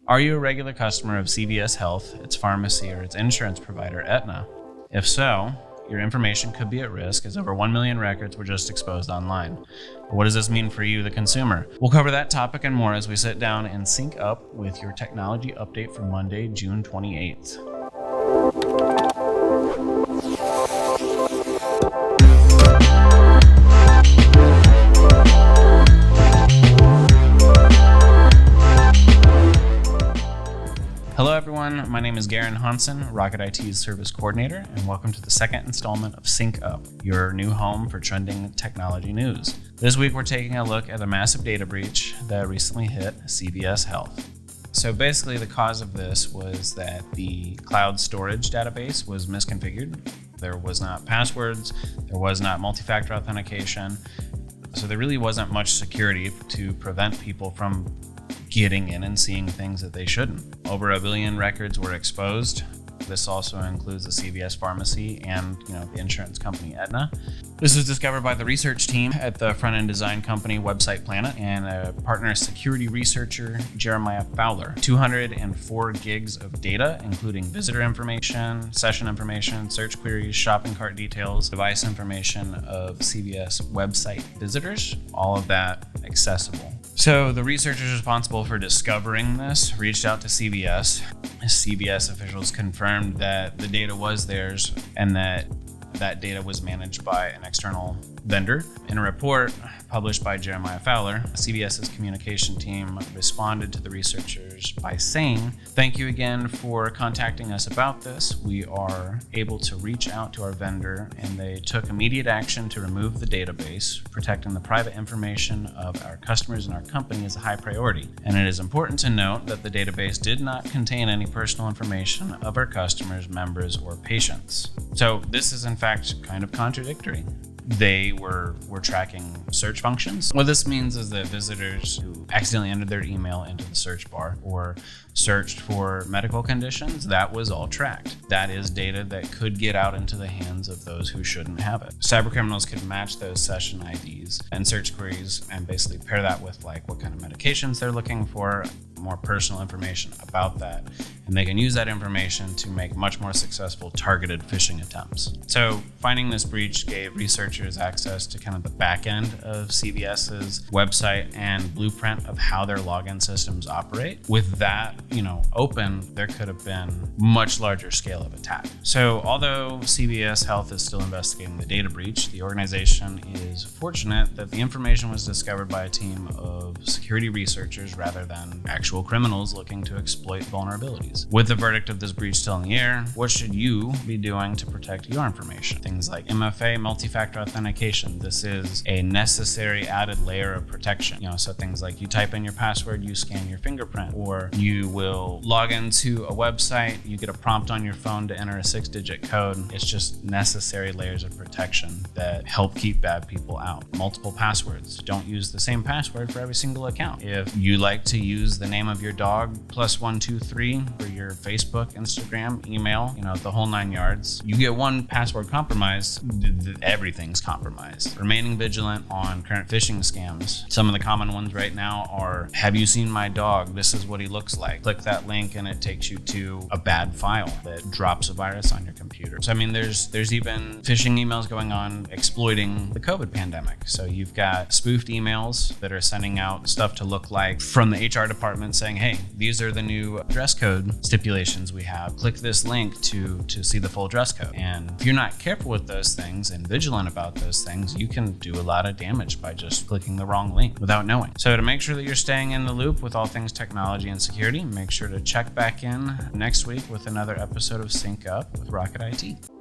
Are you a regular customer of CVS Health, its pharmacy, or its insurance provider, Aetna? If so, your information could be at risk as over 1 million records were just exposed online. But what does this mean for you, the consumer? We'll cover that topic and more as we sit down and sync up with your technology update for Monday, June 28th. Hello everyone, my name is Garen Hansen, Rocket IT's Service Coordinator, and welcome to the second installment of Sync Up, your new home for trending technology news. This week we're taking a look at a massive data breach that recently hit CVS Health. So basically the cause of this was that the cloud storage database was misconfigured. There was not passwords, there was not multi-factor authentication, so there really wasn't much security to prevent people from getting in and seeing things that they shouldn't. Over 1 billion records were exposed. This also includes the CVS pharmacy and the insurance company Aetna. This was discovered by the research team at the front-end design company Website Planet and a partner security researcher, Jeremiah Fowler. 204 gigs of data, including visitor information, session information, search queries, shopping cart details, device information of CVS website visitors, all of that accessible. So the researchers responsible for discovering this reached out to CVS. CVS officials confirmed that the data was theirs and that data was managed by an external vendor. In a report published by Jeremiah Fowler, CVS's communication team responded to the researchers by saying, "Thank you again for contacting us about this. We are able to reach out to our vendor and they took immediate action to remove the database. Protecting the private information of our customers and our company is a high priority. And it is important to note that the database did not contain any personal information of our customers, members, or patients." So this is in fact kind of contradictory. They were tracking search functions. What this means is that visitors who accidentally entered their email into the search bar or searched for medical conditions, that was all tracked. That is data that could get out into the hands of those who shouldn't have it. Cybercriminals could match those session IDs and search queries and basically pair that with what kind of medications they're looking for, more personal information about that, and they can use that information to make much more successful targeted phishing attempts. So finding this breach gave researchers access to kind of the back end of CVS's website and blueprint of how their login systems operate. With that, open, there could have been much larger scale of attack. So although CVS Health is still investigating the data breach, the organization is fortunate that the information was discovered by a team of security researchers rather than actual criminals looking to exploit vulnerabilities. With the verdict of this breach still in the air, what should you be doing to protect your information? Things like MFA, multi-factor authentication. This is a necessary added layer of protection. So things like you type in your password, you scan your fingerprint, or you will log into a website, you get a prompt on your phone to enter a 6-digit code. It's just necessary layers of protection that help keep bad people out. Multiple passwords. Don't use the same password for every single account. If you like to use the name of your dog +123 for your Facebook, Instagram, email, the whole 9 yards, you get one password compromised, everything's compromised. Remaining vigilant on current phishing scams. Some of the common ones right now are, have you seen my dog? This is what he looks like. Click that link and it takes you to a bad file that drops a virus on your computer. So there's even phishing emails going on exploiting the COVID pandemic. So you've got spoofed emails that are sending out stuff to look like from the HR department saying, hey, these are the new dress code stipulations we have. Click this link to see the full dress code. And if you're not careful with those things and vigilant about those things, you can do a lot of damage by just clicking the wrong link without knowing. So to make sure that you're staying in the loop with all things technology and security, make sure to check back in next week with another episode of Sync Up with Rocket IT.